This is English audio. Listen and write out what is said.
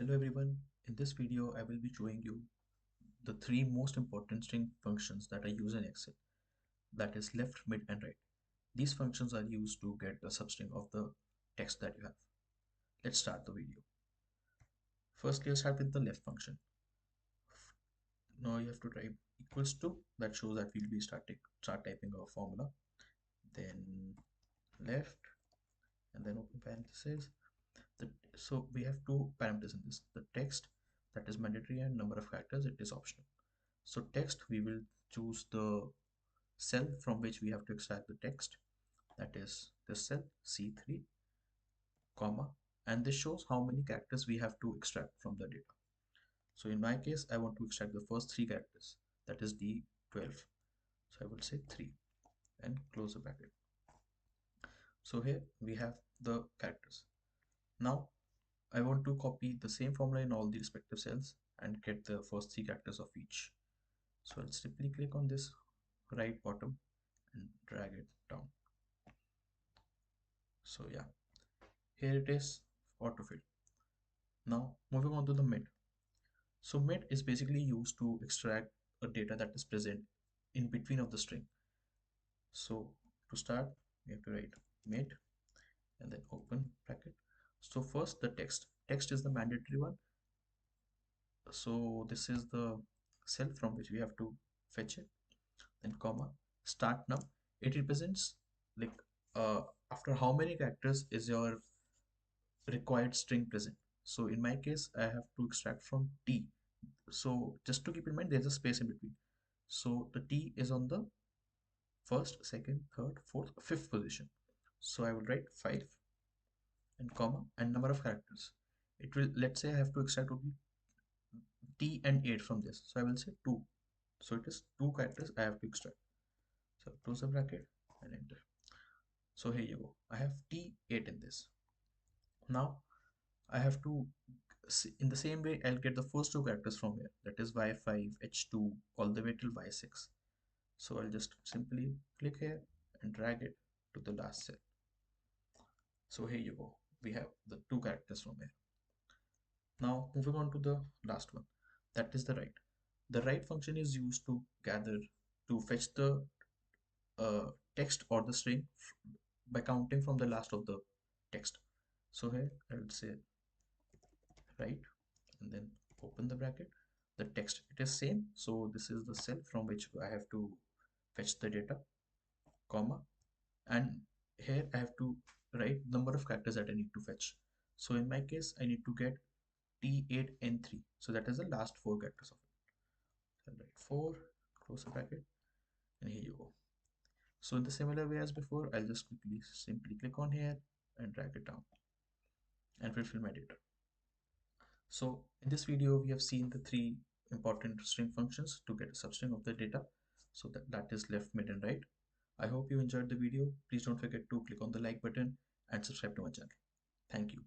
Hello everyone, in this video I will be showing you the three most important string functions that I use in Excel, that is left, mid and right. These functions are used to get the substring of the text that you have. Let's start the video. First let's start with the left function. Now you have to type equals to, that shows that we'll be start typing our formula, then left and then open parentheses. So we have two parameters in this, the text that is mandatory and number of characters it is optional. So text, we will choose the cell from which we have to extract the text, that is this cell C3, comma, and this shows how many characters we have to extract from the data. So in my case I want to extract the first three characters, that is D12, so I will say 3 and close the bracket. So here we have the characters. Now I want to copy the same formula in all the respective cells and get the first three characters of each. So I'll simply click on this right bottom and drag it down. So yeah, here it is, autofill. Now moving on to the mid. So mid is basically used to extract a data that is present in between of the string. So to start we have to write mid and then open bracket. So first the text is the mandatory one. So this is the cell from which we have to fetch it, then comma, start num. It represents like after how many characters is your required string present. So in my case I have to extract from T. So just to keep in mind, there's a space in between. So the T is on the first, second, third, fourth, fifth position. So I will write 5 and comma and number of characters. It will, let's say I have to extract only T and 8 from this. So I will say 2. So it is 2 characters I have to extract. So close the bracket and enter. So here you go. I have T8 in this. Now I have to, in the same way, I'll get the first two characters from here, that is Y5, H2, all the way till Y6. So I'll just simply click here and drag it to the last cell. So here you go. We have the two characters from here. Now moving on to the last one, that is the right. The right function is used to fetch the text or the string by counting from the last of the text. So here I will say right and then open the bracket. The text, it is same, so this is the cell from which I have to fetch the data, comma, and here I have to write number of characters that I need to fetch. So in my case I need to get T8N3, so that is the last four characters of it. So I'll write 4, close the bracket, and here you go. So in the similar way as before, I'll just simply click on here and drag it down and fulfill my data. So in this video, we have seen the three important string functions to get a substring of the data. So that is left, mid, and right. I hope you enjoyed the video. Please don't forget to click on the like button and subscribe to my channel. Thank you.